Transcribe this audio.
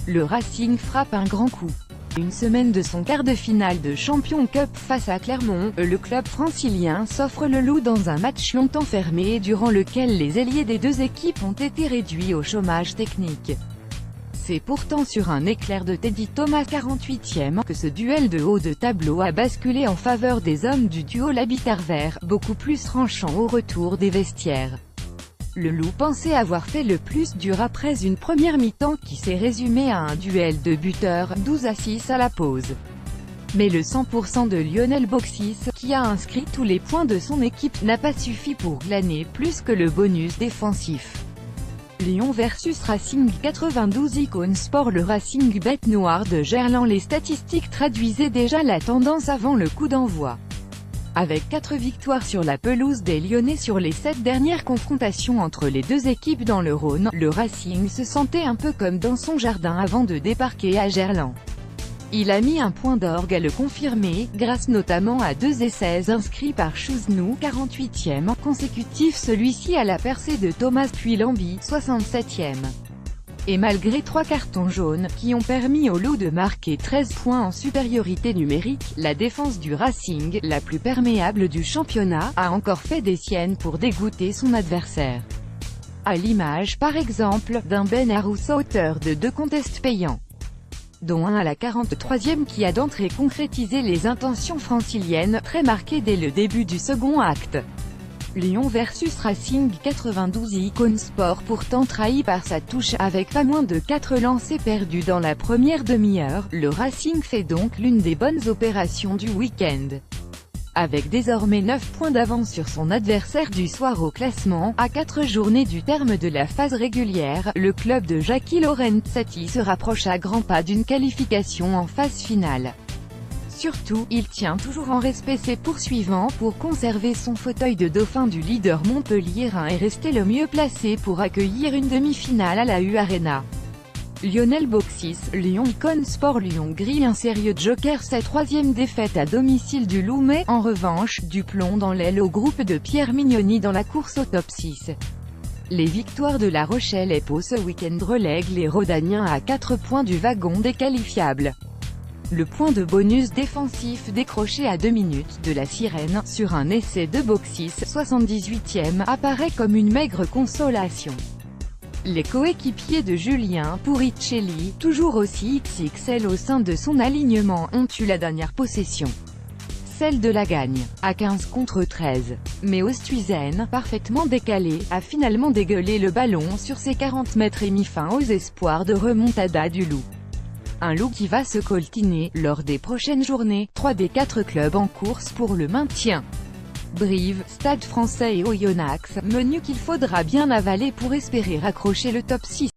Le Racing frappe un grand coup. Une semaine de son quart de finale de Champions Cup face à Clermont, le club francilien s'offre le loup dans un match longtemps fermé et durant lequel les ailiers des deux équipes ont été réduits au chômage technique. C'est pourtant sur un éclair de Teddy Thomas 48e que ce duel de haut de tableau a basculé en faveur des hommes du duo Labitar vert, beaucoup plus tranchant au retour des vestiaires. Le loup pensait avoir fait le plus dur après une première mi-temps qui s'est résumée à un duel de buteurs, 12-6 à la pause. Mais le 100% de Lionel Boxis, qui a inscrit tous les points de son équipe, n'a pas suffi pour glaner plus que le bonus défensif. Lyon versus Racing 92 Icône Sport. Le Racing bête noire de Gerland. Les statistiques traduisaient déjà la tendance avant le coup d'envoi. Avec 4 victoires sur la pelouse des Lyonnais sur les 7 dernières confrontations entre les deux équipes dans le Rhône, le Racing se sentait un peu comme dans son jardin avant de débarquer à Gerland. Il a mis un point d'orgue à le confirmer, grâce notamment à 2 essais inscrits par Chouznou, 48e, consécutif, celui-ci à la percée de Thomas puis Lambi, 67e. Et malgré 3 cartons jaunes, qui ont permis au loup de marquer 13 points en supériorité numérique, la défense du Racing, la plus perméable du championnat, a encore fait des siennes pour dégoûter son adversaire. À l'image par exemple, d'un Ben Arous auteur de 2 contests payants, dont un à la 43e qui a d'entrée concrétisé les intentions franciliennes, très marquées dès le début du second acte. Lyon versus Racing 92 Icône Sport pourtant trahi par sa touche, avec pas moins de 4 lancers perdus dans la première demi-heure, le Racing fait donc l'une des bonnes opérations du week-end. Avec désormais 9 points d'avance sur son adversaire du soir au classement, à 4 journées du terme de la phase régulière, le club de Jackie Lorenzetti se rapproche à grands pas d'une qualification en phase finale. Surtout, il tient toujours en respect ses poursuivants pour conserver son fauteuil de dauphin du leader montpelliérain et rester le mieux placé pour accueillir une demi-finale à la U-Arena. Lionel Boxis, Lyon Icône Sport. Lyon grille un sérieux joker. Sa 3e défaite à domicile du loup met, en revanche, du plomb dans l'aile au groupe de Pierre Mignoni dans la course au top 6. Les victoires de La Rochelle et Pau ce week-end relèguent les Rhodaniens à 4 points du wagon déqualifiable. Le point de bonus défensif décroché à 2 minutes de la sirène, sur un essai de Boxis, 78e, apparaît comme une maigre consolation. Les coéquipiers de Julien Puricelli, toujours aussi XXL au sein de son alignement, ont eu la dernière possession, celle de la gagne, à 15 contre 13. Mais Oosthuizen, parfaitement décalé, a finalement dégueulé le ballon sur ses 40 mètres et mis fin aux espoirs de remontada du loup. Un loup qui va se coltiner, lors des prochaines journées, 3 des 4 clubs en course pour le maintien. Brive, Stade Français et Oyonnax, menu qu'il faudra bien avaler pour espérer accrocher le top 6.